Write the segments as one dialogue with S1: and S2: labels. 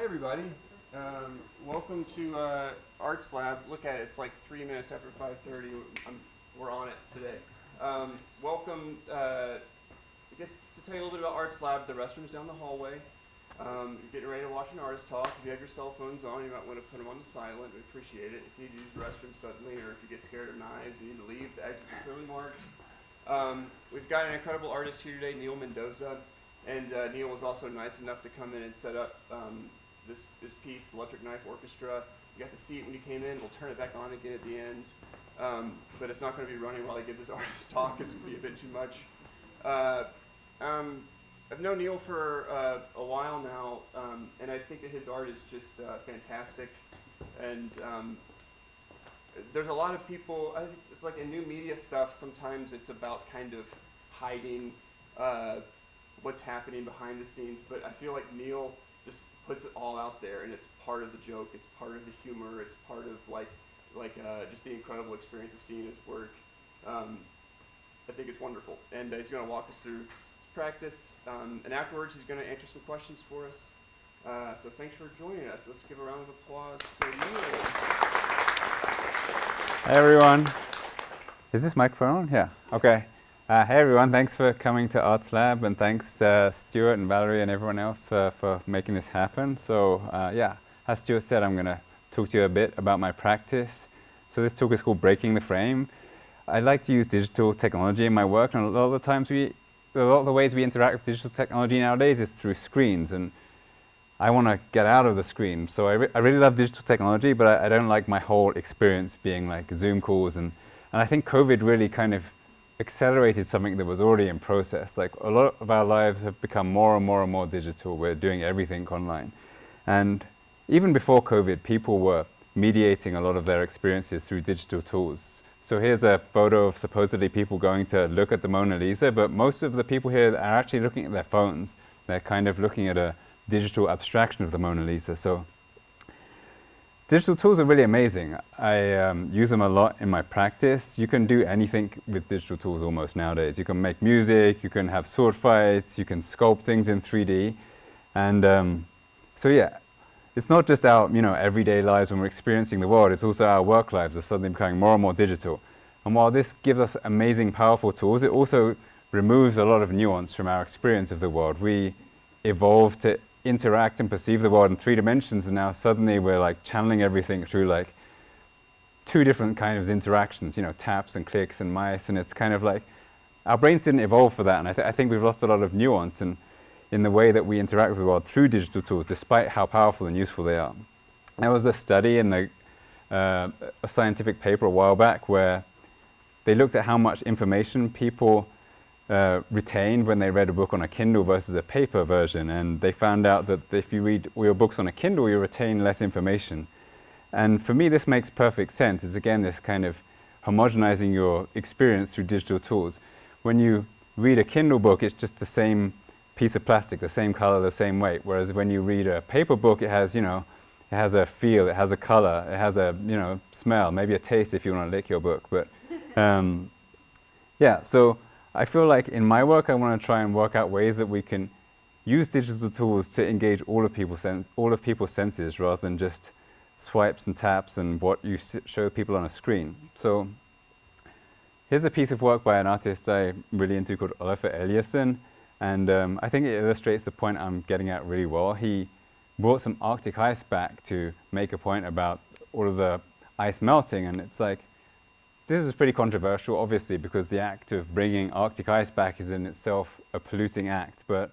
S1: everybody. Welcome to Arts Lab. Look at it, it's like 3 minutes after 5:30. We're on it today. Welcome, I guess to tell you a little bit about Arts Lab, the restroom's down the hallway. You're getting ready to watch an artist talk. If you have your cell phones on, you might want to put them on silent. We appreciate it. If you need to use the restroom suddenly, or if you get scared of knives, you need to leave, the exits are clearly marked. We've got an incredible artist here today, Mendoza. And Neil was also nice enough to come in and set up this piece, Electric Knife Orchestra. You got to see it when you came in. We'll turn it back on again at the end. But it's not going to be running while he gives his artist talk. It's going to be a bit too much. I've known Neil for a while now, and I think that his art is just fantastic. And there's a lot of people, I think it's like in new media stuff, sometimes it's about kind of hiding what's happening behind the scenes, but I feel like Neil just puts it all out there, and it's part of the joke, it's part of the humor, it's part of like just the incredible experience of seeing his work. I think it's wonderful, and he's going to walk us through his practice, and afterwards he's going to answer some questions for us. So thanks for joining us. Let's give a round of applause to Neil.
S2: Hey everyone. Is this microphone on? Yeah. Okay. Hey everyone, thanks for coming to Arts Lab, and thanks Stuart and Valerie and everyone else for making this happen. So yeah, as Stuart said, I'm going to talk to you a bit about my practice. So this talk is called Breaking the Frame. I like to use digital technology in my work, and a lot of the ways we interact with digital technology nowadays is through screens, and I want to get out of the screen. So I really love digital technology, but I don't like my whole experience being like Zoom calls, and I think COVID really kind of accelerated something that was already in process. Like a lot of our lives have become more and more and more digital. We're doing everything online. And even before COVID, people were mediating a lot of their experiences through digital tools. So here's a photo of supposedly people going to look at the Mona Lisa, but most of the people here are actually looking at their phones. They're kind of looking at a digital abstraction of the Mona Lisa. So digital tools are really amazing. I use them a lot in my practice. You can do anything with digital tools almost nowadays. You can make music, you can have sword fights, you can sculpt things in 3D. And so yeah, it's not just our everyday lives when we're experiencing the world, it's also our work lives are suddenly becoming more and more digital. And while this gives us amazing, powerful tools, it also removes a lot of nuance from our experience of the world. We evolved to interact and perceive the world in 3 dimensions, and now suddenly we're like channeling everything through like 2 different kinds of interactions, taps and clicks and mice, and it's kind of like our brains didn't evolve for that, and I think we've lost a lot of nuance in the way that we interact with the world through digital tools, despite how powerful and useful they are. There was a study in a scientific paper a while back where they looked at how much information people retained when they read a book on a Kindle versus a paper version, and they found out that if you read all your books on a Kindle, you retain less information. And for me, this makes perfect sense. It's again this kind of homogenizing your experience through digital tools. When you read a Kindle book, it's just the same piece of plastic, the same color, the same weight. Whereas when you read a paper book, it has it has a feel, it has a color, it has a smell, maybe a taste if you want to lick your book. But yeah, so I feel like in my work, I want to try and work out ways that we can use digital tools to engage all of people's senses rather than just swipes and taps and what you show people on a screen. So here's a piece of work by an artist I'm really into called Olafur Eliasson, and I think it illustrates the point I'm getting at really well. He brought some Arctic ice back to make a point about all of the ice melting, and it's like, this is pretty controversial, obviously, because the act of bringing Arctic ice back is in itself a polluting act. But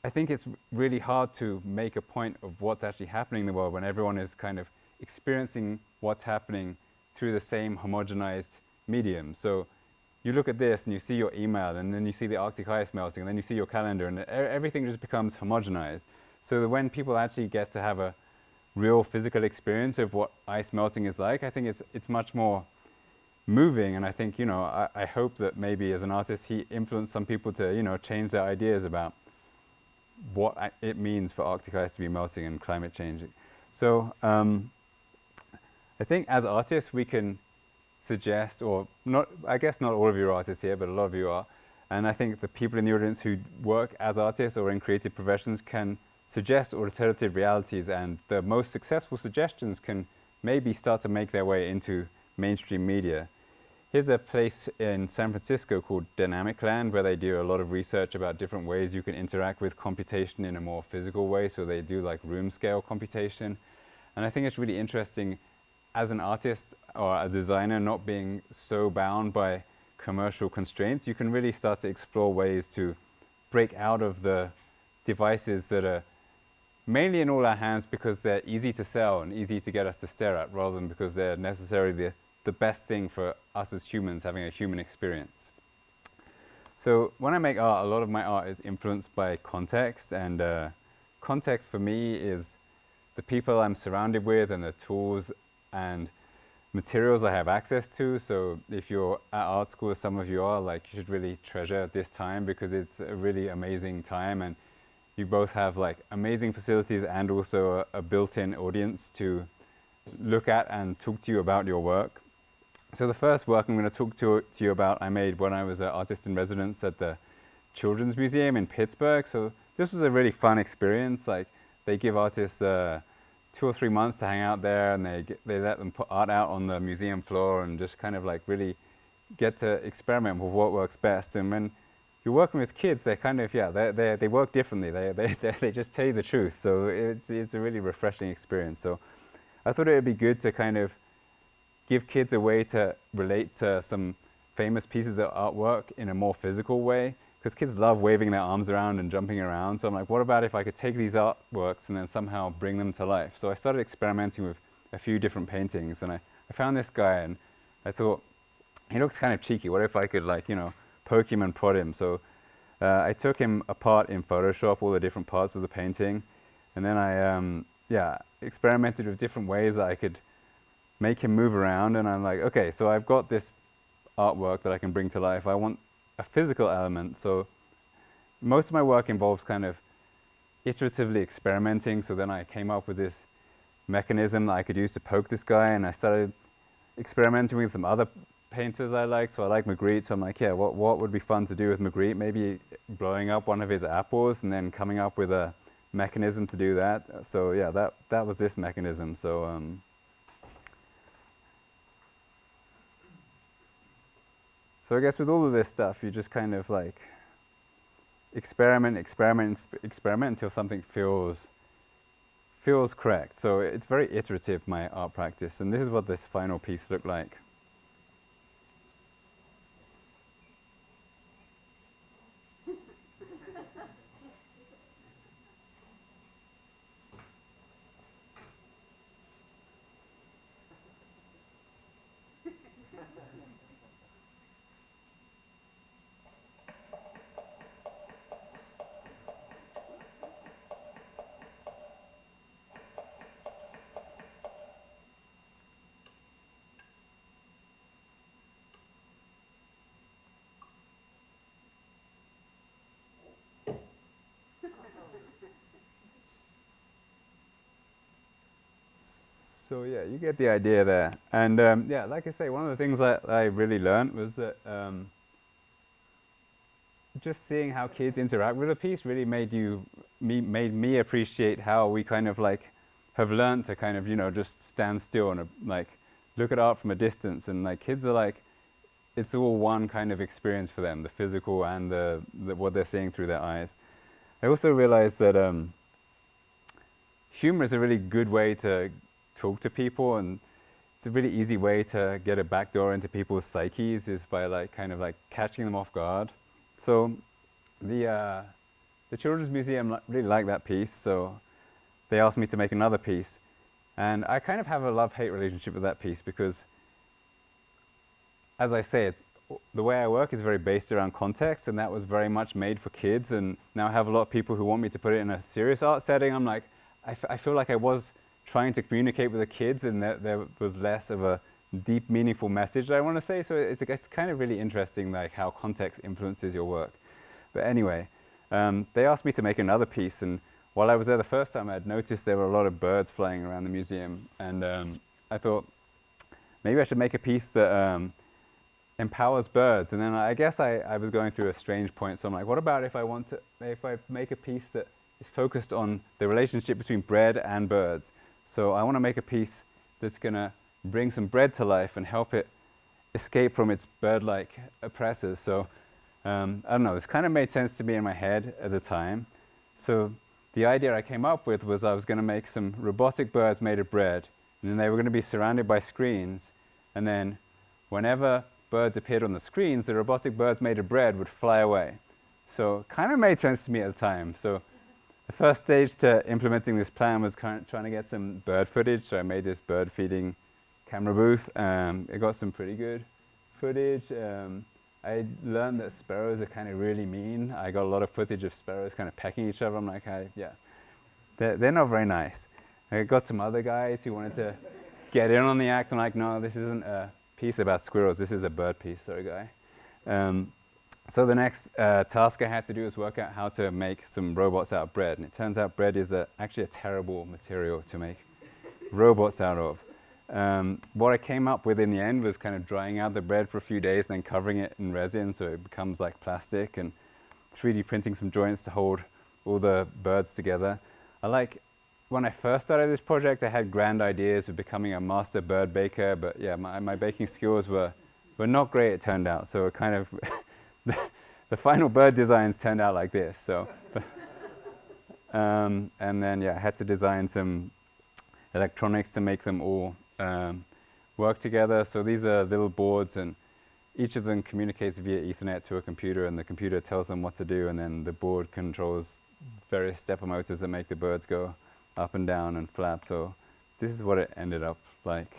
S2: I think it's really hard to make a point of what's actually happening in the world when everyone is kind of experiencing what's happening through the same homogenized medium. So you look at this and you see your email, and then you see the Arctic ice melting, and then you see your calendar, and everything just becomes homogenized. So that when people actually get to have a real physical experience of what ice melting is like, I think it's much more moving, and I think I hope that maybe as an artist he influenced some people to change their ideas about what it means for Arctic ice to be melting and climate changing. So I think as artists we can suggest, or not, I guess not all of you are artists here, but a lot of you are, and I think the people in the audience who work as artists or in creative professions can suggest alternative realities, and the most successful suggestions can maybe start to make their way into mainstream media. Here's a place in San Francisco called Dynamic Land, where they do a lot of research about different ways you can interact with computation in a more physical way. So they do like room scale computation. And I think it's really interesting as an artist or a designer not being so bound by commercial constraints. You can really start to explore ways to break out of the devices that are mainly in all our hands because they're easy to sell and easy to get us to stare at, rather than because they're necessarily the best thing for us as humans, having a human experience. So when I make art, a lot of my art is influenced by context, and context for me is the people I'm surrounded with and the tools and materials I have access to. So if you're at art school, as some of you are, like, you should really treasure this time because it's a really amazing time, and you both have like amazing facilities and also a built-in audience to look at and talk to you about your work. So the first work I'm going to talk to you about I made when I was an artist in residence at the Children's Museum in Pittsburgh. So this was a really fun experience. Like, they give artists 2 or 3 months to hang out there, and they let them put art out on the museum floor and just kind of like really get to experiment with what works best. And when you're working with kids, they kind of, they work differently. They just tell you the truth. So it's a really refreshing experience. So I thought it would be good to kind of give kids a way to relate to some famous pieces of artwork in a more physical way, because kids love waving their arms around and jumping around. So I'm like, what about if I could take these artworks and then somehow bring them to life? So I started experimenting with a few different paintings, and I found this guy, and I thought, he looks kind of cheeky. What if I could, like, poke him and prod him? So I took him apart in Photoshop, all the different parts of the painting, and then I experimented with different ways that I could make him move around. And I'm like, okay, so I've got this artwork that I can bring to life. I want a physical element. So most of my work involves kind of iteratively experimenting. So then I came up with this mechanism that I could use to poke this guy, and I started experimenting with some other painters I like. So I like Magritte, so I'm like, yeah, what would be fun to do with Magritte? Maybe blowing up one of his apples and then coming up with a mechanism to do that. So yeah, that was this mechanism. So I guess with all of this stuff, you just kind of like experiment until something feels correct. So it's very iterative, my art practice, and this is what this final piece looked like. So yeah, you get the idea there. And yeah, like I say, one of the things that I really learned was that just seeing how kids interact with a piece really made me appreciate how we kind of like have learned to kind of, just stand still and like look at art from a distance. And like, kids are like, it's all one kind of experience for them, the physical and the what they're seeing through their eyes. I also realized that humor is a really good way to talk to people, and it's a really easy way to get a backdoor into people's psyches is by like kind of like catching them off guard. So the Children's Museum really liked that piece, so they asked me to make another piece, and I kind of have a love-hate relationship with that piece because, as I say, the way I work is very based around context, and that was very much made for kids. And now I have a lot of people who want me to put it in a serious art setting. I'm like, I feel like I was trying to communicate with the kids, and there was less of a deep, meaningful message that I want to say. So it's kind of really interesting, like how context influences your work. But anyway, they asked me to make another piece, and while I was there the first time, I had noticed there were a lot of birds flying around the museum, and I thought maybe I should make a piece that empowers birds. And then I guess I was going through a strange point, so I'm like, what about if I make a piece that is focused on the relationship between bread and birds. So I want to make a piece that's going to bring some bread to life and help it escape from its bird-like oppressors. So I don't know, this kind of made sense to me in my head at the time. So the idea I came up with was I was going to make some robotic birds made of bread, and then they were going to be surrounded by screens, and then whenever birds appeared on the screens, the robotic birds made of bread would fly away. So it kind of made sense to me at the time. So the first stage to implementing this plan was trying to get some bird footage. So I made this bird feeding camera booth. It got some pretty good footage. I learned that sparrows are kind of really mean. I got a lot of footage of sparrows kind of pecking each other. I'm like, yeah, they're not very nice. I got some other guys who wanted to get in on the act. I'm like, no, this isn't a piece about squirrels. This is a bird piece, sorry, guy. So the next task I had to do was work out how to make some robots out of bread. And it turns out bread is actually a terrible material to make robots out of. What I came up with in the end was kind of drying out the bread for a few days, then covering it in resin so it becomes like plastic, and 3D printing some joints to hold all the birds together. When I first started this project, I had grand ideas of becoming a master bird baker, but yeah, my baking skills were not great, it turned out. So it kind of the final bird designs turned out like this. So, and then yeah, I had to design some electronics to make them all work together. So these are little boards, and each of them communicates via Ethernet to a computer, and the computer tells them what to do, and then the board controls various stepper motors that make the birds go up and down and flap. So this is what it ended up like.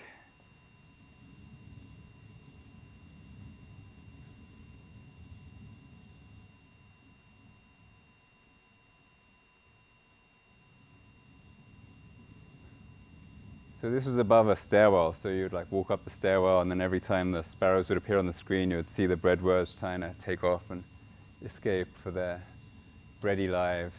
S2: So this was above a stairwell, so you'd like walk up the stairwell, and then every time the sparrows would appear on the screen, you would see the breadworms trying to take off and escape for their bready lives.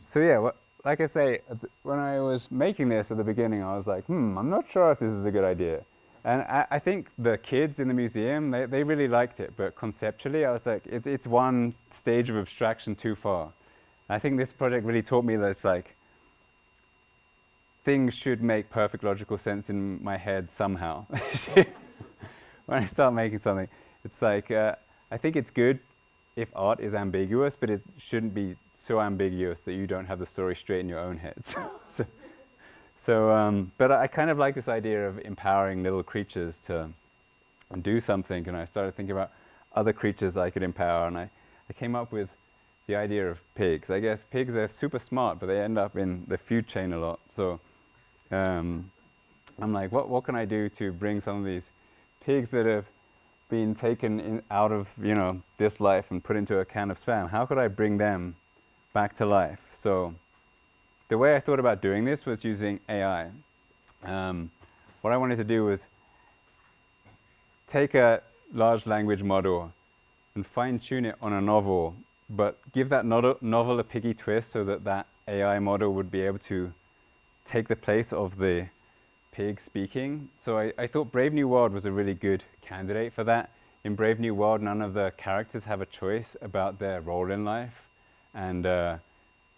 S2: So yeah, like I say, when I was making this at the beginning, I was like, I'm not sure if this is a good idea. And I think the kids in the museum, they really liked it, but conceptually, I was like, it's one stage of abstraction too far. I think this project really taught me that it's like, things should make perfect logical sense in my head somehow. When I start making something, it's like, I think it's good if art is ambiguous, but it shouldn't be so ambiguous that you don't have the story straight in your own head. But I kind of like this idea of empowering little creatures to do something, and I started thinking about other creatures I could empower, and I came up with the idea of pigs. I guess pigs are super smart, but they end up in the food chain a lot. So I'm like, what can I do to bring some of these pigs that have been taken out of this life and put into a can of Spam? How could I bring them back to life? So the way I thought about doing this was using AI. What I wanted to do was take a large language model and fine-tune it on a novel, but give that novel a piggy twist so that AI model would be able to take the place of the pig speaking. So I thought Brave New World was a really good candidate for that. In Brave New World, none of the characters have a choice about their role in life, and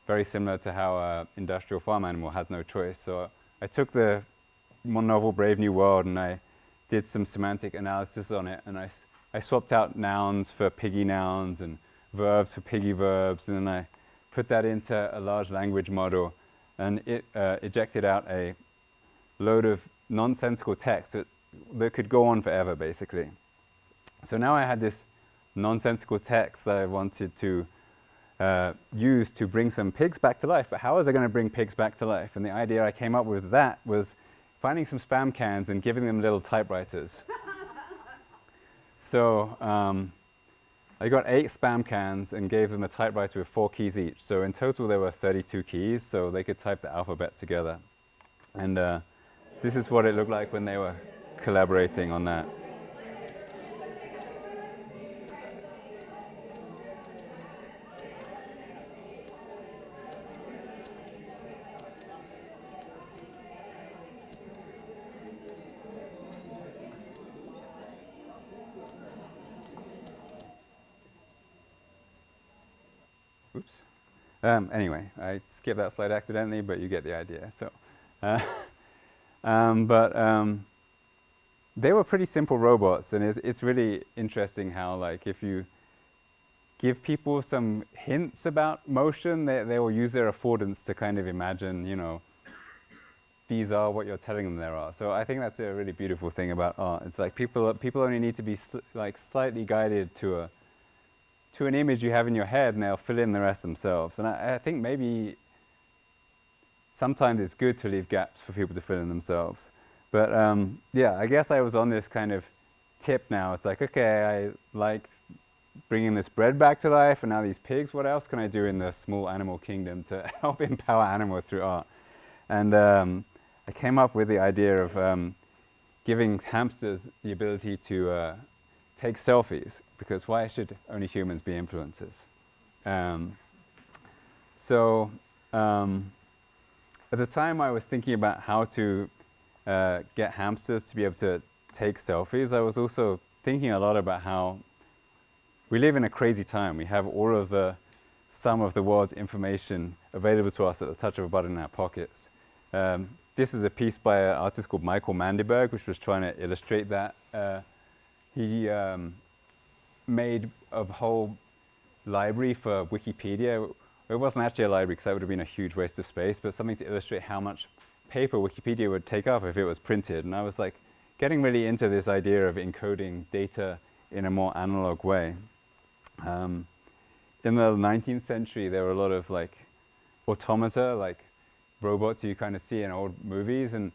S2: very similar to how an industrial farm animal has no choice. So I took the novel Brave New World and I did some semantic analysis on it, and I swapped out nouns for piggy nouns and verbs for piggy verbs, and then I put that into a large language model, and it ejected out a load of nonsensical text that could go on forever, basically. So now I had this nonsensical text that I wanted to use to bring some pigs back to life. But how was I going to bring pigs back to life? And the idea I came up with that was finding some Spam cans and giving them little typewriters. So I got 8 Spam cans and gave them a typewriter with 4 keys each. So in total there were 32 keys, so they could type the alphabet together. And this is what it looked like when they were collaborating on that. oops. Anyway, I skipped that slide accidentally, but you get the idea. So, but they were pretty simple robots, and it's really interesting how, like, if you give people some hints about motion, they will use their affordance to kind of imagine, you know, these are what you're telling them there are. So I think that's a really beautiful thing about art. It's like people only need to be like slightly guided to an image you have in your head, and they'll fill in the rest themselves. And I think maybe sometimes it's good to leave gaps for people to fill in themselves. But yeah, I guess I was on this kind of tip now. It's like, okay, I liked bringing this bread back to life, and now these pigs, what else can I do in the small animal kingdom to help empower animals through art? And I came up with the idea of giving hamsters the ability to take selfies, because why should only humans be influencers? So at the time I was thinking about how to get hamsters to be able to take selfies, I was also thinking a lot about how we live in a crazy time. We have all of some of the world's information available to us at the touch of a button in our pockets. This is a piece by an artist called Michael Mandiberg, which was trying to illustrate that. He made a whole library for Wikipedia. It wasn't actually a library because that would have been a huge waste of space, but something to illustrate how much paper Wikipedia would take up if it was printed. And I was like getting really into this idea of encoding data in a more analog way. In the 19th century, there were a lot of like automata, like robots you kind of see in old movies, and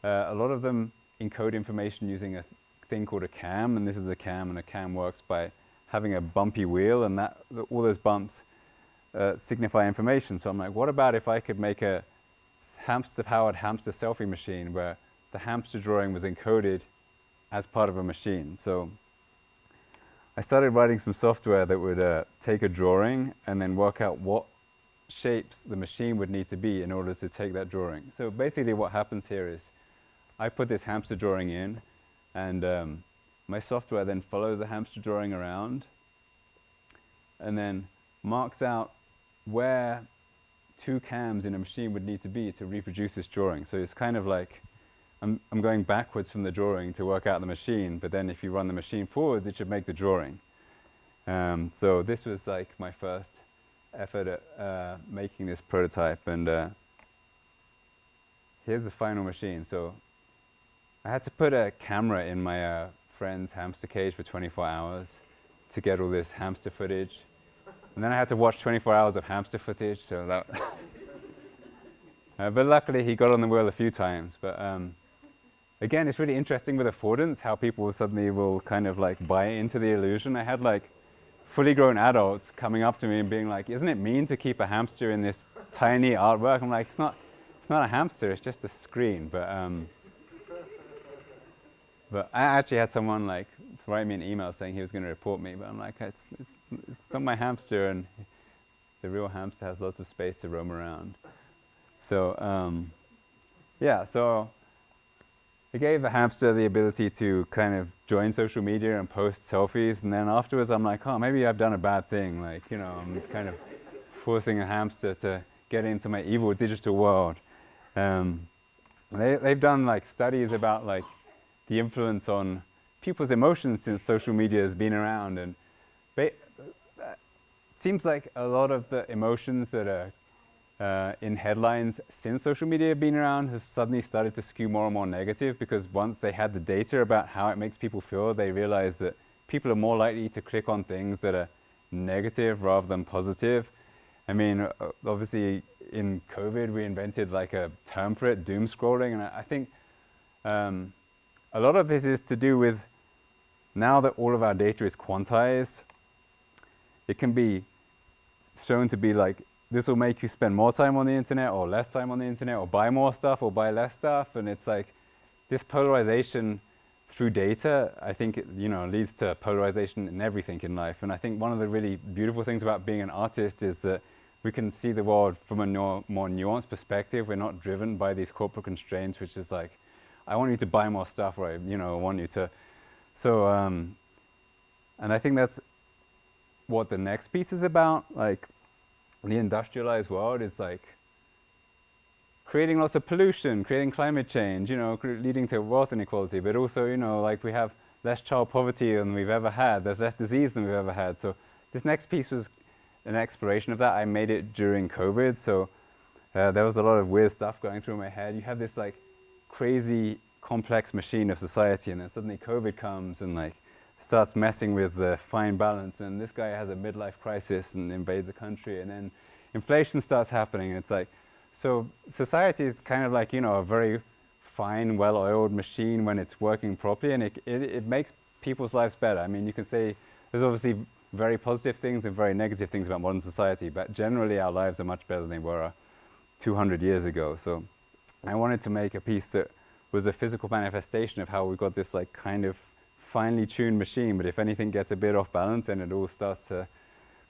S2: a lot of them encode information using a thing called a cam, and this is a cam, and a cam works by having a bumpy wheel, and that all those bumps signify information. So I'm like, what about if I could make a hamster-powered hamster selfie machine where the hamster drawing was encoded as part of a machine? So I started writing some software that would take a drawing and then work out what shapes the machine would need to be in order to take that drawing. So basically what happens here is I put this hamster drawing in, and my software then follows the hamster drawing around and then marks out where two cams in a machine would need to be to reproduce this drawing. So it's kind of like I'm going backwards from the drawing to work out the machine, but then if you run the machine forwards, it should make the drawing. So this was like my first effort at making this prototype, and here's the final machine. So I had to put a camera in my friend's hamster cage for 24 hours to get all this hamster footage. And then I had to watch 24 hours of hamster footage, so that but luckily he got on the wheel a few times. But again, it's really interesting with affordance how people suddenly will kind of like buy into the illusion. I had like fully grown adults coming up to me and being like, isn't it mean to keep a hamster in this tiny artwork? I'm like, it's not a hamster, it's just a screen. But I actually had someone like write me an email saying he was going to report me, but I'm like, it's not my hamster, and the real hamster has lots of space to roam around. So yeah, so I gave the hamster the ability to kind of join social media and post selfies, and then afterwards I'm like, oh, maybe I've done a bad thing. Like, you know, I'm kind of forcing a hamster to get into my evil digital world. They've done like studies about like the influence on people's emotions since social media has been around, and it seems like a lot of the emotions that are in headlines since social media have been around has suddenly started to skew more and more negative, because once they had the data about how it makes people feel, they realized that people are more likely to click on things that are negative rather than positive. I mean, obviously in COVID we invented like a term for it, doom scrolling, and I think a lot of this is to do with now that all of our data is quantized, it can be shown to be like, this will make you spend more time on the internet or less time on the internet, or buy more stuff or buy less stuff. And it's like this polarization through data, I think it, you know, leads to polarization in everything in life. And I think one of the really beautiful things about being an artist is that we can see the world from a more nuanced perspective. We're not driven by these corporate constraints, which is like, I want you to buy more stuff, or I want you to. So, and I think that's what the next piece is about. Like, the industrialized world is like creating lots of pollution, creating climate change, you know, leading to wealth inequality, but also, you know, like we have less child poverty than we've ever had, there's less disease than we've ever had. So this next piece was an exploration of that. I made it during COVID, so there was a lot of weird stuff going through my head. You have this like crazy complex machine of society, and then suddenly COVID comes and like starts messing with the fine balance, and this guy has a midlife crisis and invades a country, and then inflation starts happening, and it's like, so society is kind of like, you know, a very fine, well-oiled machine when it's working properly, and it makes people's lives better. I mean, you can say there's obviously very positive things and very negative things about modern society, but generally our lives are much better than they were 200 years ago. So I wanted to make a piece that was a physical manifestation of how we got this like kind of finely tuned machine, but if anything gets a bit off balance, then it all starts to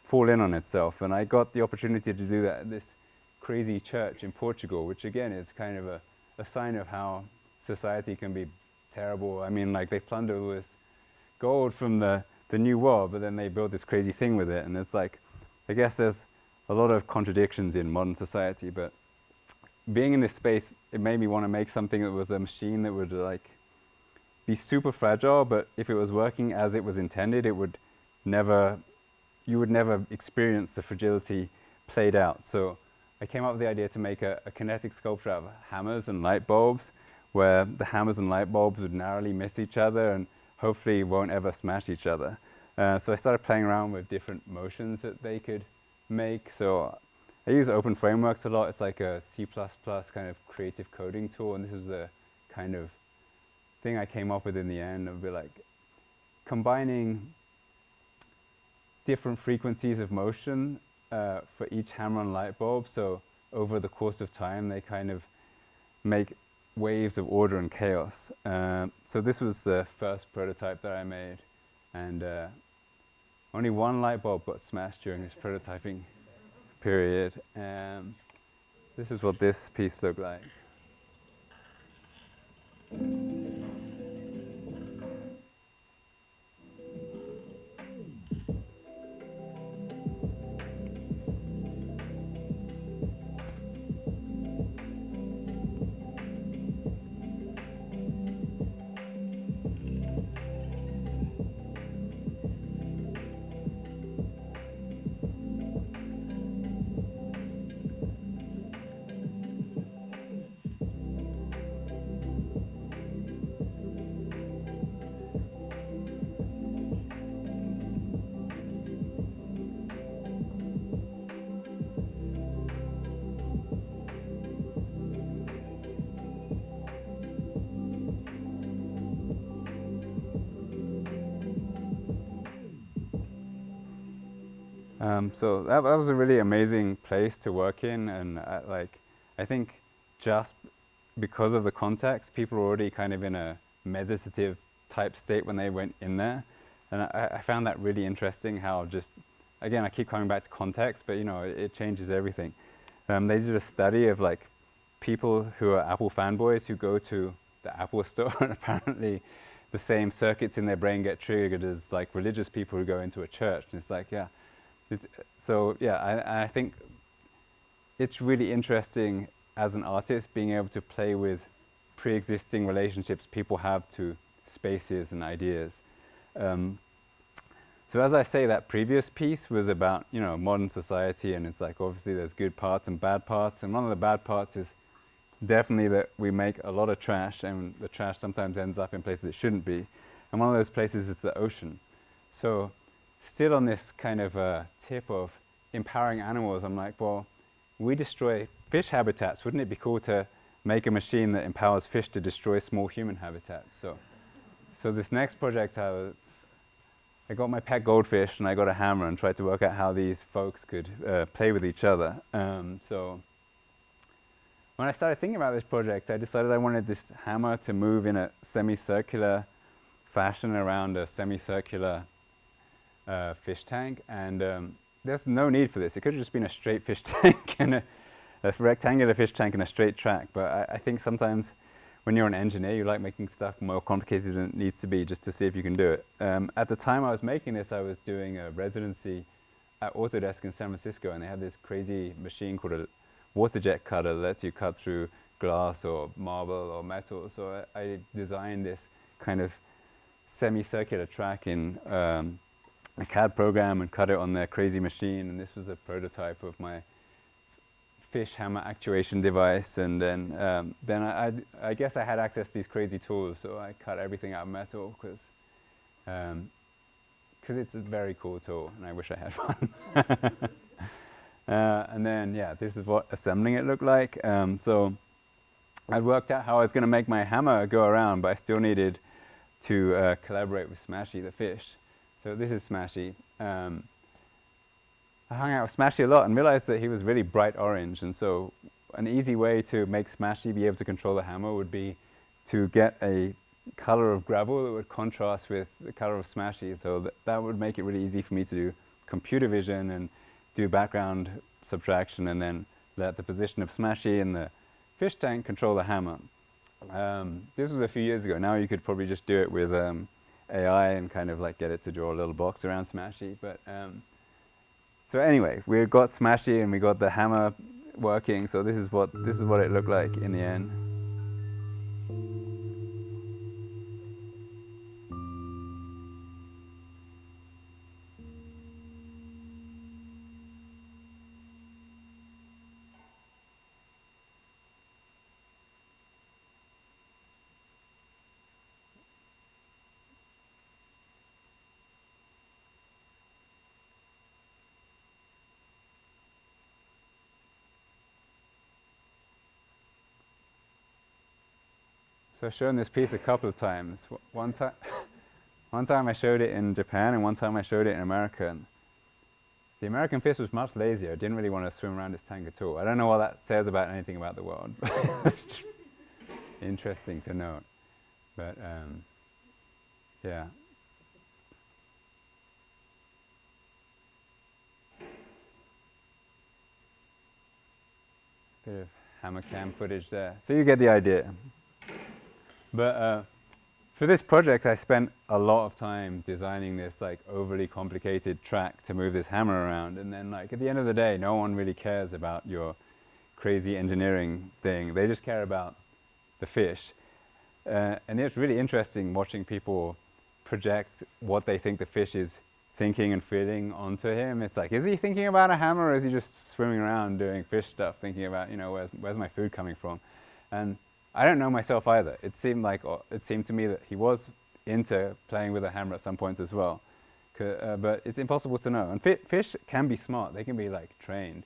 S2: fall in on itself. And I got the opportunity to do that at this crazy church in Portugal, which again is kind of a sign of how society can be terrible. I mean, like they plunder all this gold from the new world, but then they build this crazy thing with it. And it's like, I guess there's a lot of contradictions in modern society, but being in this space, it made me want to make something that was a machine that would like be super fragile, but if it was working as it was intended, it would never, you would never experience the fragility played out. So I came up with the idea to make a kinetic sculpture out of hammers and light bulbs, where the hammers and light bulbs would narrowly miss each other and hopefully won't ever smash each other. So I started playing around with different motions that they could make. So I use open frameworks a lot. It's like a C++ kind of creative coding tool, and this is the kind of thing I came up with in the end. It would be like combining different frequencies of motion for each hammer and light bulb. So over the course of time, they kind of make waves of order and chaos. So this was the first prototype that I made, and only one light bulb got smashed during this prototyping period. This is what this piece looked like. So that was a really amazing place to work in, and I think just because of the context, people were already kind of in a meditative type state when they went in there, and I found that really interesting. How just, again, I keep coming back to context, but you know, it changes everything. They did a study of like people who are Apple fanboys who go to the Apple store, and apparently the same circuits in their brain get triggered as like religious people who go into a church, and it's like, yeah. So yeah, I think it's really interesting as an artist being able to play with pre-existing relationships people have to spaces and ideas. So as I say, that previous piece was about, you know, modern society, and it's like obviously there's good parts and bad parts, and one of the bad parts is definitely that we make a lot of trash, and the trash sometimes ends up in places it shouldn't be, and one of those places is the ocean. So still on this kind of tip of empowering animals, I'm like, well, we destroy fish habitats. Wouldn't it be cool to make a machine that empowers fish to destroy small human habitats? So this next project, I got my pet goldfish and I got a hammer and tried to work out how these folks could play with each other. So when I started thinking about this project, I decided I wanted this hammer to move in a semicircular fashion around a semicircular fish tank, and there's no need for this. It could have just been a straight fish tank and a rectangular fish tank and a straight track, but I think sometimes when you're an engineer, you like making stuff more complicated than it needs to be just to see if you can do it. At the time I was making this, I was doing a residency at Autodesk in San Francisco, and they had this crazy machine called a water jet cutter that lets you cut through glass or marble or metal. So I designed this kind of semicircular track in a CAD program and cut it on their crazy machine. And this was a prototype of my fish hammer actuation device. And then I guess I had access to these crazy tools, so I cut everything out of metal because it's a very cool tool, and I wish I had one. And then, yeah, this is what assembling it looked like. So I'd worked out how I was going to make my hammer go around, but I still needed to collaborate with Smashy, the fish. So this is Smashy. I hung out with Smashy a lot and realized that he was really bright orange, and so an easy way to make Smashy be able to control the hammer would be to get a color of gravel that would contrast with the color of Smashy. So that would make it really easy for me to do computer vision and do background subtraction, and then let the position of Smashy in the fish tank control the hammer. This was a few years ago. Now you could probably just do it with AI and kind of like get it to draw a little box around Smashy. But so anyway, we got Smashy and we got the hammer working. So this is what it looked like in the end. So I've shown this piece a couple of times. One time I showed it in Japan, and one time I showed it in America. And the American fish was much lazier. It didn't really want to swim around its tank at all. I don't know what that says about anything about the world, but it's just interesting to note. But yeah. Bit of hammer cam footage there. So you get the idea. But for this project, I spent a lot of time designing this like overly complicated track to move this hammer around. And then like at the end of the day, no one really cares about your crazy engineering thing. They just care about the fish. And it's really interesting watching people project what they think the fish is thinking and feeling onto him. It's like, is he thinking about a hammer, or is he just swimming around doing fish stuff, thinking about, you know, where's my food coming from? And I don't know myself either. It seemed to me that he was into playing with a hammer at some points as well. But it's impossible to know. And fish can be smart. They can be like trained.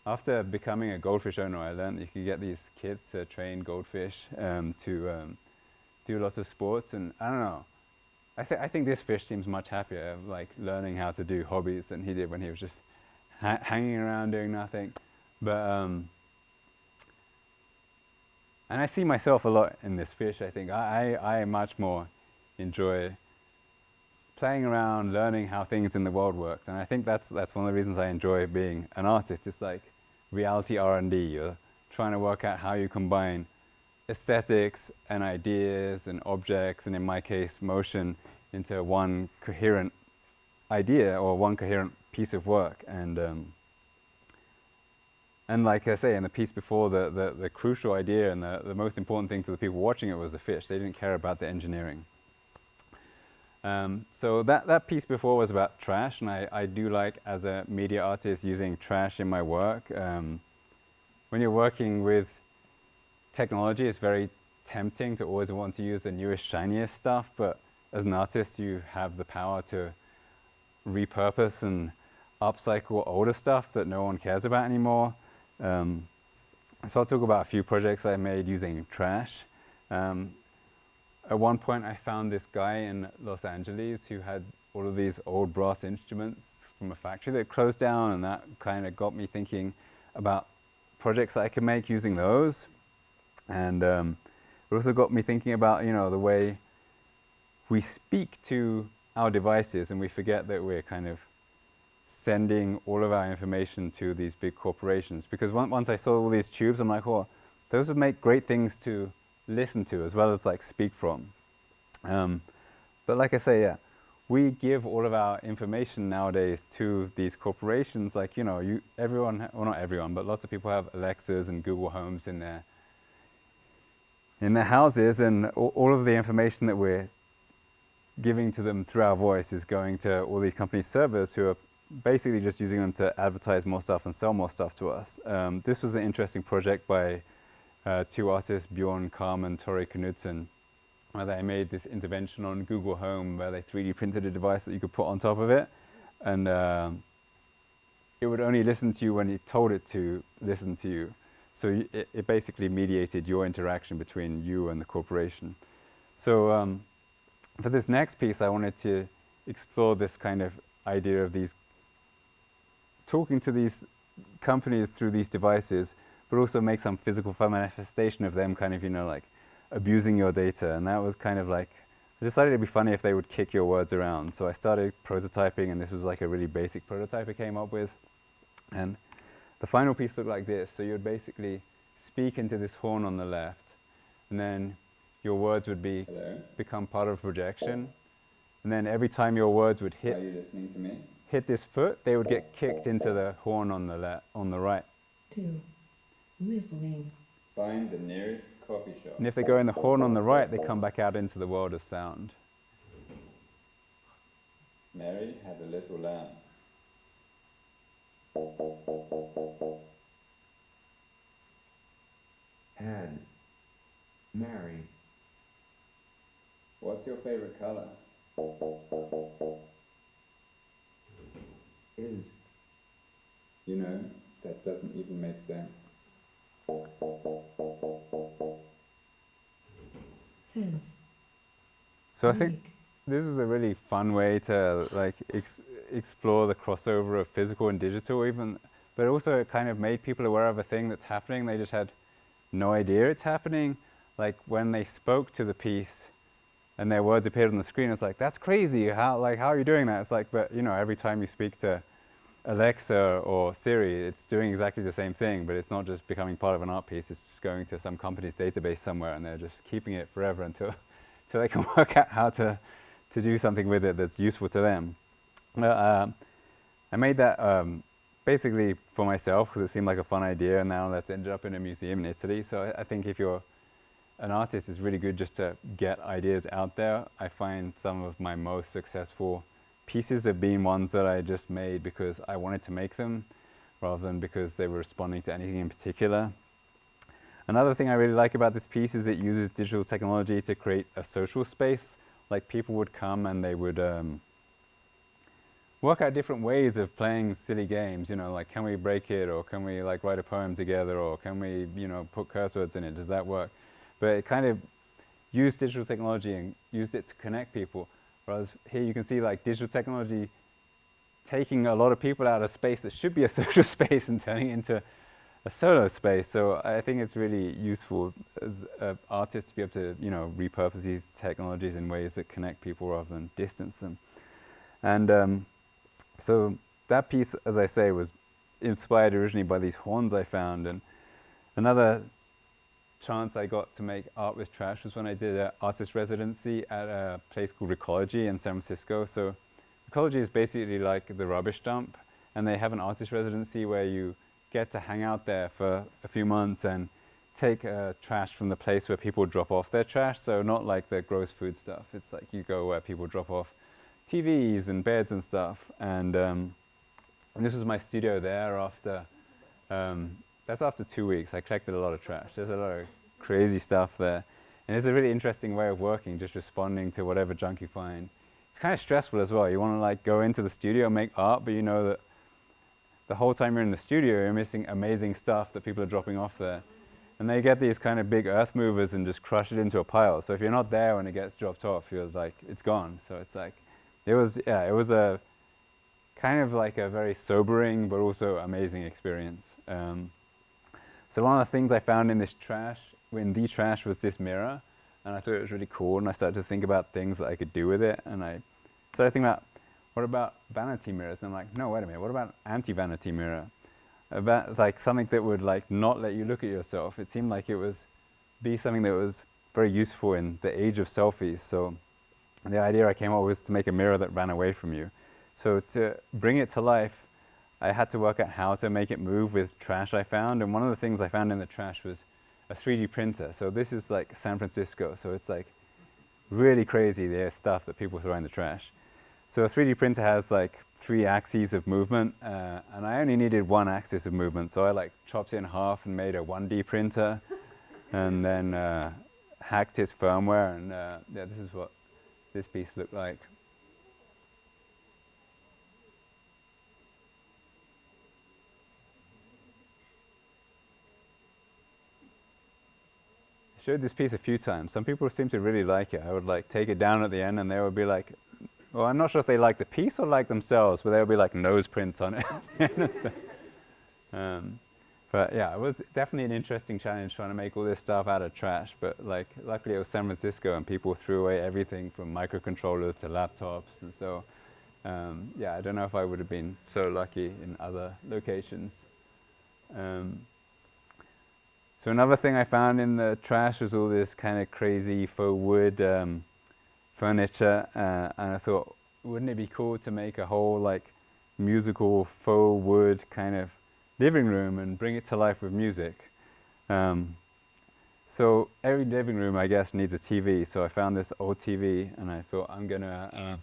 S2: After becoming a goldfish owner, I learned you can get these kids to train goldfish to do lots of sports. And I don't know. I think this fish seems much happier, like learning how to do hobbies than he did when he was just hanging around doing nothing. But and I see myself a lot in this fish. I think I much more enjoy playing around, learning how things in the world work. And I think that's one of the reasons I enjoy being an artist. It's like reality R&D. You're trying to work out how you combine aesthetics and ideas and objects, and in my case, motion, into one coherent idea or one coherent piece of work. And like I say, in the piece before, the crucial idea and the most important thing to the people watching it was the fish. They didn't care about the engineering. So that piece before was about trash, and I do like, as a media artist, using trash in my work. When you're working with technology, it's very tempting to always want to use the newest, shiniest stuff, but as an artist, you have the power to repurpose and upcycle older stuff that no one cares about anymore. So I'll talk about a few projects I made using trash. At one point I found this guy in Los Angeles who had all of these old brass instruments from a factory that closed down, and that kind of got me thinking about projects I could make using those. And it also got me thinking about, you know, the way we speak to our devices, and we forget that we're kind of sending all of our information to these big corporations. Because once I saw all these tubes, I'm like, oh, those would make great things to listen to as well as like speak from. But like I say, yeah, we give all of our information nowadays to these corporations. Like, you know, everyone, well, not everyone, but lots of people have Alexas and Google Homes in their houses, and all of the information that we're giving to them through our voice is going to all these companies' servers, who are basically just using them to advertise more stuff and sell more stuff to us. This was an interesting project by two artists, Bjorn Kalm and Tori Knudsen, where they made this intervention on Google Home where they 3D printed a device that you could put on top of it, and it would only listen to you when you told it to listen to you. So it basically mediated your interaction between you and the corporation. So for this next piece, I wanted to explore this kind of idea of these talking to these companies through these devices, but also make some physical manifestation of them kind of, you know, like abusing your data. And that was kind of like, I decided it'd be funny if they would kick your words around. So I started prototyping, and this was like a really basic prototype I came up with. And the final piece looked like this. So you would basically speak into this horn on the left, and then your words would become part of a projection. And then every time your words would hit,
S3: Are you listening to me?
S2: hit this foot, they would get kicked into the horn on the right.
S4: 2. Listening.
S3: Find the nearest coffee shop.
S2: And if they go in the horn on the right, they come back out into the world of sound.
S3: Mary had a little lamb.
S5: Had. Mary.
S3: What's your favorite color?
S5: Is.
S3: You know, that doesn't even make sense.
S4: Sense.
S2: So I think
S4: Make.
S2: this was a really fun way to like explore the crossover of physical and digital, even, but also it kind of made people aware of a thing that's happening. They just had no idea it's happening. Like when they spoke to the piece and their words appeared on the screen, it's like, that's crazy. How are you doing that? It's like, but you know, every time you speak to Alexa or Siri, it's doing exactly the same thing, but it's not just becoming part of an art piece. It's just going to some company's database somewhere, and they're just keeping it forever until they can work out how to do something with it that's useful to them. I made that basically for myself because it seemed like a fun idea, and now that's ended up in a museum in Italy. So I think if you're an artist, it's really good just to get ideas out there. I find some of my most successful pieces have been ones that I just made because I wanted to make them, rather than because they were responding to anything in particular. Another thing I really like about this piece is it uses digital technology to create a social space. Like people would come and they would work out different ways of playing silly games, you know, like can we break it, or can we like write a poem together, or can we, you know, put curse words in it, does that work? But it kind of used digital technology and used it to connect people. Whereas here you can see like digital technology taking a lot of people out of space that should be a social space and turning it into a solo space. So I think it's really useful as an artist to be able to, you know, repurpose these technologies in ways that connect people rather than distance them. And so that piece, as I say, was inspired originally by these horns I found. And another chance I got to make art with trash was when I did an artist residency at a place called Ecology in San Francisco. So Ecology is basically like the rubbish dump, and they have an artist residency where you get to hang out there for a few months and take trash from the place where people drop off their trash. So not like the gross food stuff. It's like you go where people drop off TVs and beds and stuff. And this was my studio there after, that's after 2 weeks. I collected a lot of trash. There's a lot of crazy stuff there. And it's a really interesting way of working, just responding to whatever junk you find. It's kind of stressful as well. You want to like go into the studio and make art, but you know that the whole time you're in the studio, you're missing amazing stuff that people are dropping off there. And they get these kind of big earth movers and just crush it into a pile. So if you're not there when it gets dropped off, you're like, it's gone. So it's like, it was a kind of like a very sobering, but also amazing experience. So one of the things I found in this trash, was this mirror. And I thought it was really cool. And I started to think about things that I could do with it. And I started thinking about, what about vanity mirrors? And I'm like, no, wait a minute, what about an anti-vanity mirror? About like something that would like not let you look at yourself. It seemed like it was be something that was very useful in the age of selfies. So the idea I came up with was to make a mirror that ran away from you. So to bring it to life, I had to work out how to make it move with trash I found, and one of the things I found in the trash was a 3D printer. So this is like San Francisco, so it's like really crazy, the stuff that people throw in the trash. So a 3D printer has like 3 axes of movement, and I only needed 1 axis of movement, so I like chopped it in half and made a 1D printer, and then hacked its firmware, and yeah, this is what this piece looked like. I showed this piece a few times. Some people seem to really like it. I would like take it down at the end and they would be like, well, I'm not sure if they like the piece or like themselves, but there would be like nose prints on it. But yeah, it was definitely an interesting challenge trying to make all this stuff out of trash. But like, luckily it was San Francisco and people threw away everything from microcontrollers to laptops. And so, yeah, I don't know if I would have been so lucky in other locations. So another thing I found in the trash was all this kind of crazy faux wood furniture, and I thought, wouldn't it be cool to make a whole like musical faux wood kind of living room and bring it to life with music? So every living room, I guess, needs a TV. So I found this old TV, and I thought I'm gonna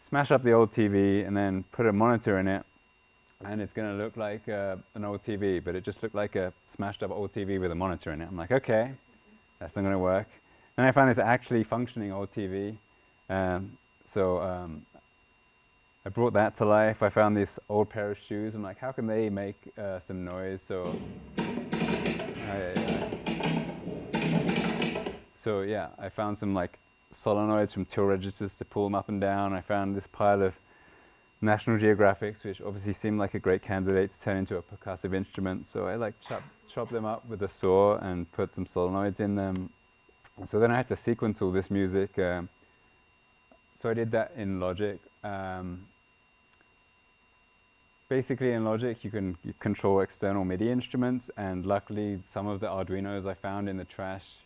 S2: smash up the old TV and then put a monitor in it. And it's going to look like an old TV, but it just looked like a smashed up old TV with a monitor in it. I'm like, okay, that's not going to work. Then I found this actually functioning old TV. So I brought that to life. I found this old pair of shoes. I'm like, how can they make some noise? So, so yeah, I found some like solenoids from till registers to pull them up and down. I found this pile of National Geographics, which obviously seemed like a great candidate to turn into a percussive instrument. So I like chopped them up with a saw and put some solenoids in them. So then I had to sequence all this music. So I did that in Logic. Basically in Logic you control external MIDI instruments, and luckily some of the Arduinos I found in the trash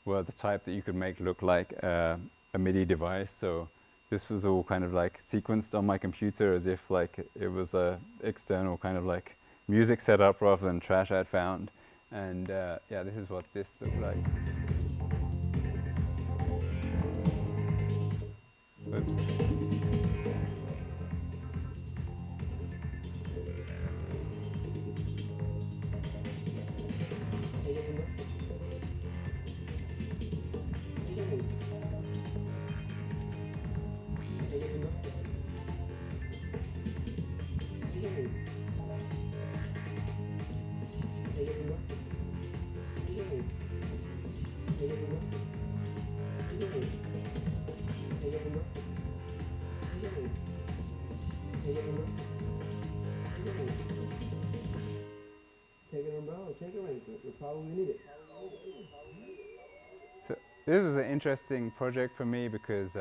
S2: were the type that you could make look like a MIDI device. So this was all kind of like sequenced on my computer as if like it was a external kind of like music setup rather than trash I'd found. And yeah, this is what this looked like. Oops.
S6: Take an umbrella, take a raincoat, you'll probably need it.
S2: So this was an interesting project for me because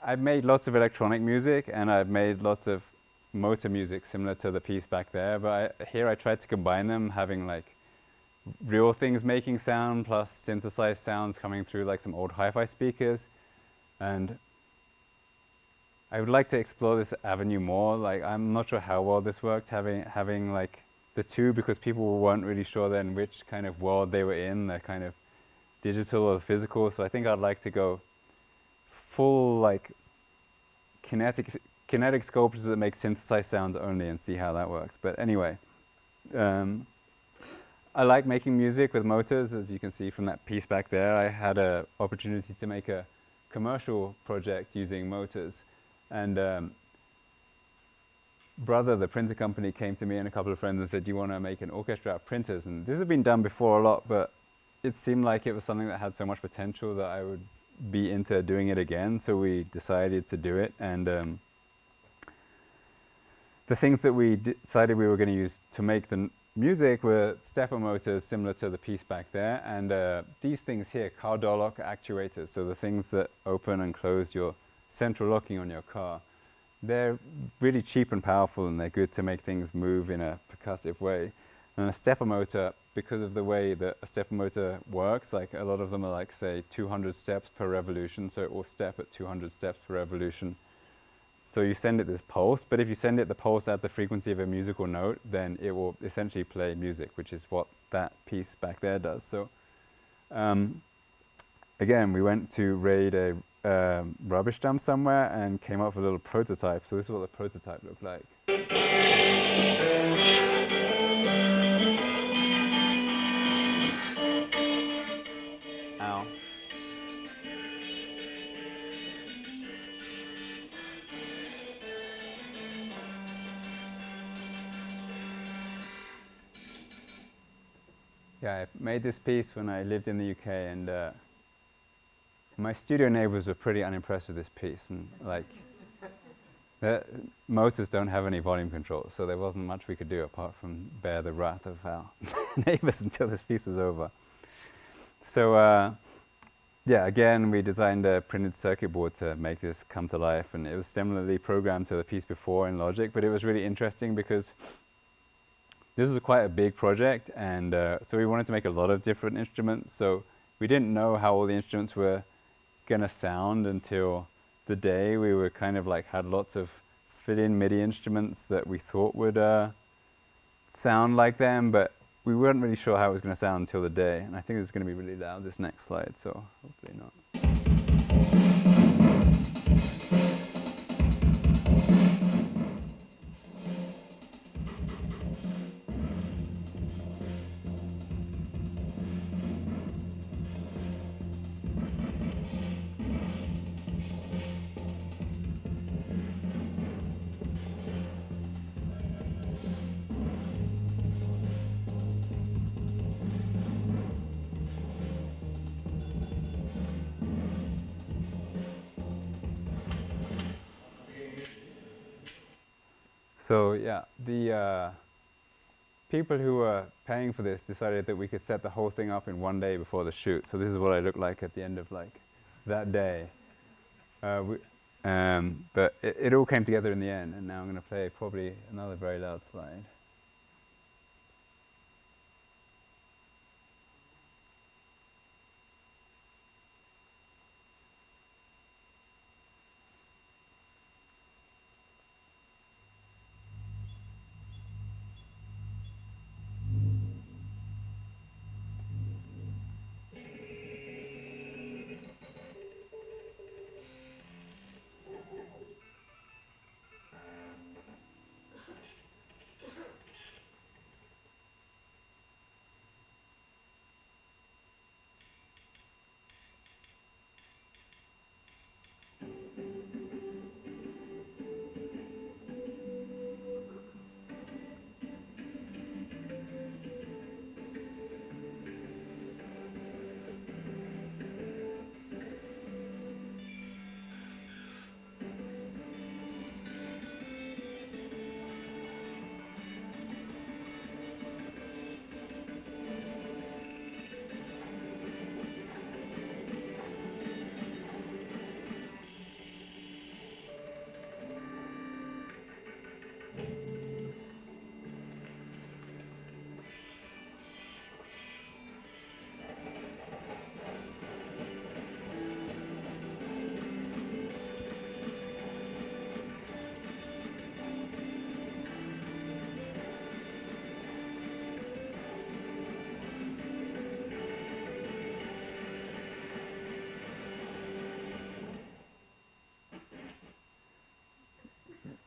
S2: I've made lots of electronic music and I've made lots of motor music similar to the piece back there, but here I tried to combine them, having like real things making sound plus synthesized sounds coming through like some old hi-fi speakers. And I would like to explore this avenue more. Like, I'm not sure how well this worked, having like the two, because people weren't really sure then which kind of world they were in, the kind of digital or physical. So I think I'd like to go full like kinetic sculptures that make synthesized sounds only and see how that works. But anyway, I like making music with motors, as you can see from that piece back there. I had an opportunity to make a commercial project using motors. And Brother, the printer company, came to me and a couple of friends and said, do you want to make an orchestra out of printers? And this has been done before a lot, but it seemed like it was something that had so much potential that I would be into doing it again. So we decided to do it. And the things that we decided we were going to use to make the music were stepper motors similar to the piece back there. And these things here, car door lock actuators, so the things that open and close your central locking on your car. They're really cheap and powerful, and they're good to make things move in a percussive way. And a stepper motor because of the way that a stepper motor works, like a lot of them are like, say, 200 steps per revolution, so it will step at 200 steps per revolution. So you send it this pulse, but if you send it the pulse at the frequency of a musical note, then it will essentially play music, which is what that piece back there does. So again, we went to raid a rubbish dump somewhere and came up with a little prototype. So this is what the prototype looked like. Ow. Yeah, I made this piece when I lived in the UK, and my studio neighbors were pretty unimpressed with this piece, and like, the motors don't have any volume control, so there wasn't much we could do apart from bear the wrath of our neighbors until this piece was over. So yeah, again, we designed a printed circuit board to make this come to life, and it was similarly programmed to the piece before in Logic, but it was really interesting because this was quite a big project, and so we wanted to make a lot of different instruments, so we didn't know how all the instruments were gonna sound until the day. We were kind of like had lots of fit-in MIDI instruments that we thought would sound like them, but we weren't really sure how it was going to sound until the day. And I think it's going to be really loud, this next slide, so hopefully not. So yeah, the people who were paying for this decided that we could set the whole thing up in one day before the shoot. So this is what I looked like at the end of like that day. But it all came together in the end, and now I'm going to play probably another very loud slide.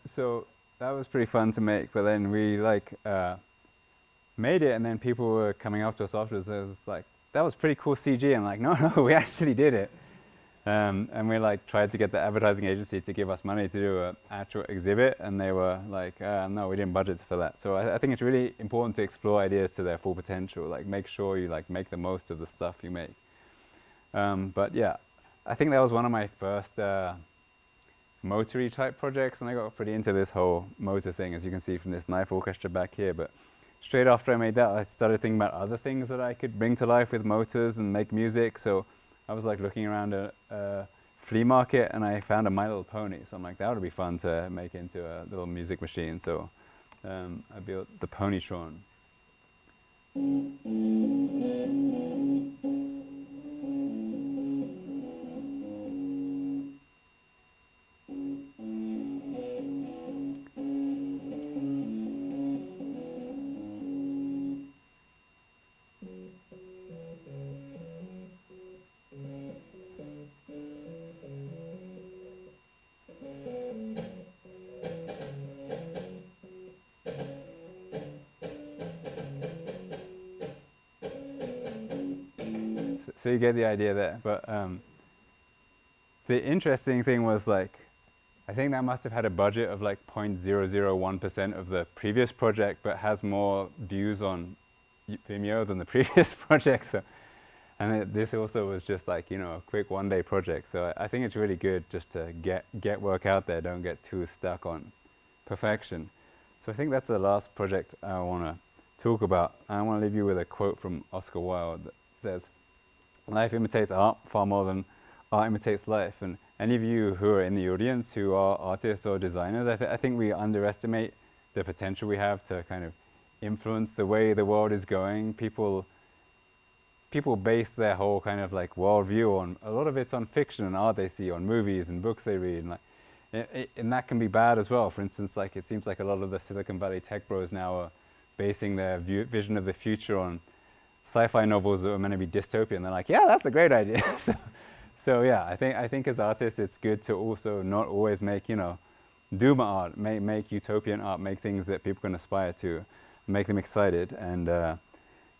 S2: So that was pretty fun to make, but then we like made it, and then people were coming up to us afterwards. It was like, that was pretty cool CG. I'm like, no, we actually did it. And we like tried to get the advertising agency to give us money to do an actual exhibit, and they were like, no, we didn't budget for that. So I think it's really important to explore ideas to their full potential. Like, make sure you like make the most of the stuff you make. But yeah, I think that was one of my first motory type projects, and I got pretty into this whole motor thing, as you can see from this knife orchestra back here. But straight after I made that, I started thinking about other things that I could bring to life with motors and make music. So I was like looking around a flea market, and I found a My Little Pony. So I'm like, that would be fun to make into a little music machine. So I built the Ponytron. So you get the idea there. But the interesting thing was like, I think that must have had a budget of like 0.001% of the previous project, but has more views on Vimeo than the previous project. So, and this also was just like, you know, a quick one-day project. So I think it's really good just to get work out there. Don't get too stuck on perfection. So I think that's the last project I want to talk about. I want to leave you with a quote from Oscar Wilde that says, "Life imitates art far more than art imitates life." And any of you who are in the audience who are artists or designers, I think we underestimate the potential we have to kind of influence the way the world is going. People base their whole kind of like worldview on, a lot of it's on fiction and art they see, on movies and books they read, and like, and that can be bad as well. For instance, like it seems like a lot of the Silicon Valley tech bros now are basing their vision of the future on sci-fi novels that are meant to be dystopian. They're like, yeah, that's a great idea. So yeah, I think as artists, it's good to also not always make, you know, doom art, make utopian art, make things that people can aspire to, make them excited. And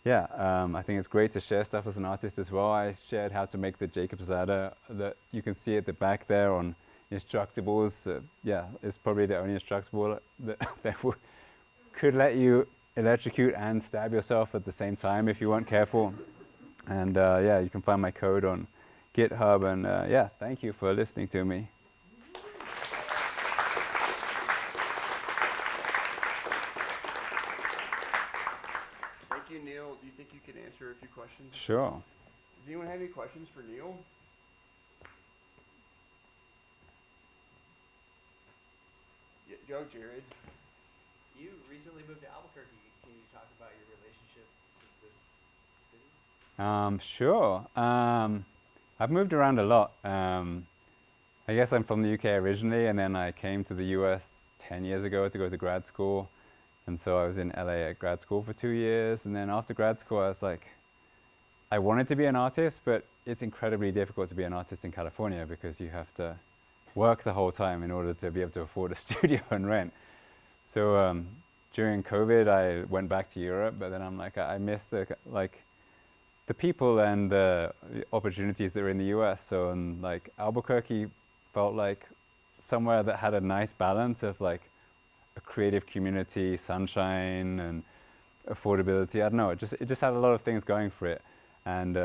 S2: yeah, I think it's great to share stuff as an artist as well. I shared how to make the Jacob's ladder that you can see at the back there on Instructables. Yeah, it's probably the only Instructable that could let you electrocute and stab yourself at the same time if you weren't careful. And yeah, you can find my code on GitHub. And yeah, thank you for listening to me.
S1: Thank you, Neil. Do you think you could answer a few questions?
S2: Sure.
S1: Does anyone have any questions for Neil? Go, Jared.
S7: You recently moved to Albuquerque. Can you talk about your relationship with this city?
S2: Sure. I've moved around a lot. I guess I'm from the UK originally, and then I came to the US 10 years ago to go to grad school. And so I was in LA at grad school for 2 years. And then after grad school, I was like, I wanted to be an artist, but it's incredibly difficult to be an artist in California because you have to work the whole time in order to be able to afford a studio and rent. So during COVID, I went back to Europe, but then I'm like, I miss the people and the opportunities that are in the US. So like Albuquerque felt like somewhere that had a nice balance of like a creative community, sunshine, and affordability. I don't know. It just had a lot of things going for it. And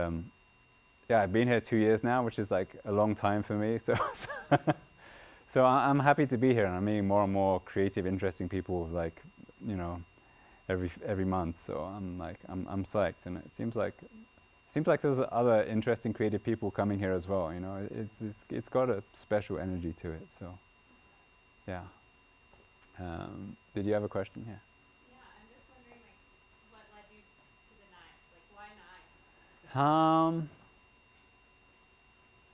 S2: yeah, I've been here 2 years now, which is like a long time for me. So I'm happy to be here, and I'm meeting more and more creative, interesting people, like, you know, every month. So I'm psyched, and it seems like there's other interesting creative people coming here as well. You know, it's got a special energy to it. So yeah. Did you have a question here?
S8: Yeah, I'm just wondering, like, what led you to the knives? Like, why knives?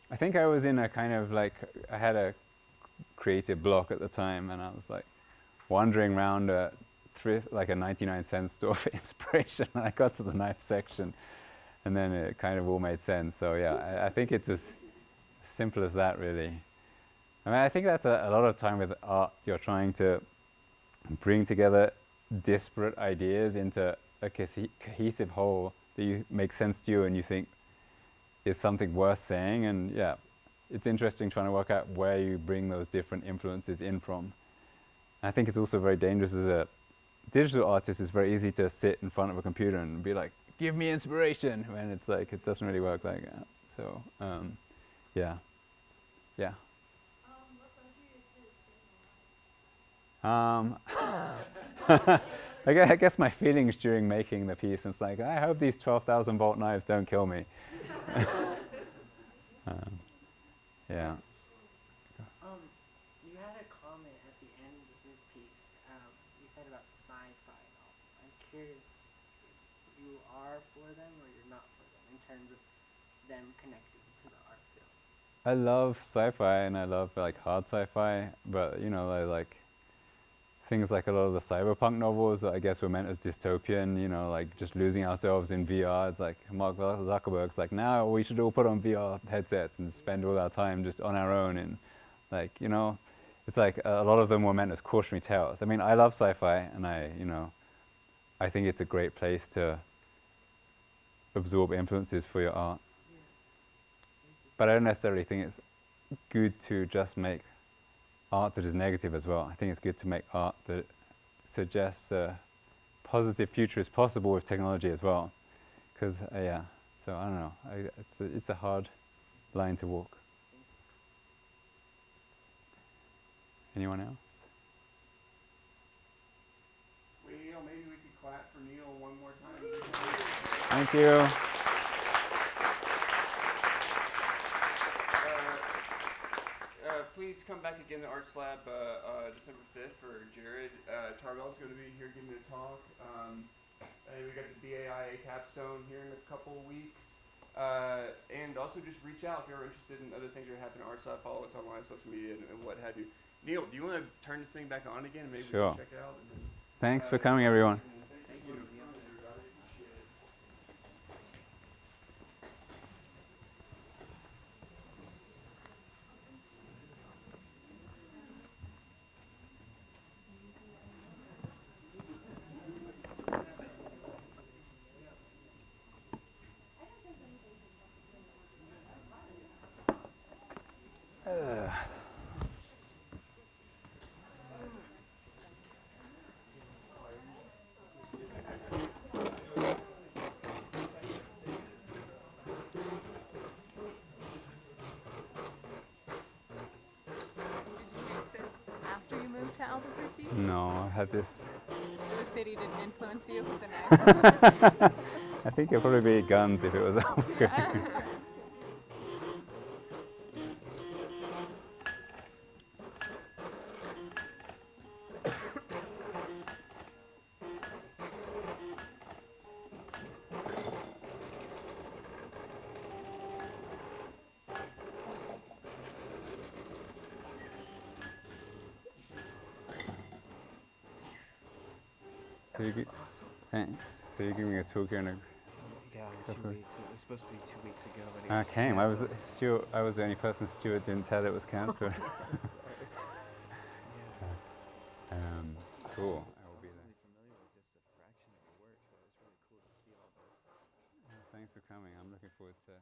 S2: I think I was in a kind of like, I had a creative block at the time, and I was like wandering around a 99-cent store for inspiration, and I got to the knife section, and then it kind of all made sense. So yeah, I think it's as simple as that, really. I mean, I think that's a lot of time with art. You're trying to bring together disparate ideas into a cohesive whole that makes sense to you and you think is something worth saying. And yeah, it's interesting trying to work out where you bring those different influences in from. And I think it's also very dangerous as a digital artist. It's very easy to sit in front of a computer and be like, give me inspiration, when it's like, it doesn't really work like that. So yeah.
S8: What brought you to
S2: I guess my feelings during making the piece, it's like, I hope these 12,000 volt knives don't kill me. Yeah.
S9: You had a comment at the end of your piece. You said about sci-fi novels. I'm curious you are for them or you're not for them in terms of them connecting to the art field?
S2: I love sci-fi and I love like hard sci-fi, but you know, I like things like a lot of the cyberpunk novels that I guess were meant as dystopian, you know, like just losing ourselves in VR. It's like Mark Zuckerberg's like, now we should all put on VR headsets and spend all our time just on our own. And like, you know, it's like a lot of them were meant as cautionary tales. I mean, I love sci-fi and I think it's a great place to absorb influences for your art. But I don't necessarily think it's good to just make art that is negative as well. I think it's good to make art that suggests a positive future is possible with technology as well. Because, yeah, so I don't know. It's a hard line to walk. Anyone else?
S1: Neil, maybe we could clap for Neil one more time.
S2: Thank you.
S1: Please come back again to Arts Lab December 5th for Jared. Tarbell's going to be here giving a talk. And we got the BAIA capstone here in a couple weeks. And also just reach out if you're interested in other things that are happening at Arts Lab. Follow us online, social media, and what have you. Neil, do you want to turn this thing back on again? Maybe
S2: Sure.
S1: we can check it out. And then,
S2: Thanks for coming, everyone.
S1: thank you. Everybody. Appreciate it.
S8: After you moved to Albuquerque?
S2: No, I had this.
S8: So the city didn't influence you with the knife?
S2: I think it'd probably be guns if it was Albuquerque. So you gi- thanks. So you're giving a talk here in a
S7: Yeah,
S2: Go
S7: in
S2: for
S7: 2
S2: it.
S7: weeks. It was supposed to be 2 weeks ago, but it
S2: I
S7: got
S2: came. I was
S7: canceled.
S2: Stuart. I was the only person Stuart didn't tell it was cancelled.
S7: Sorry. Yeah.
S2: Cool. I will be there.
S7: Really familiar with just a fraction of the work, so it's really cool to see all this.
S2: Thanks for coming. I'm looking forward to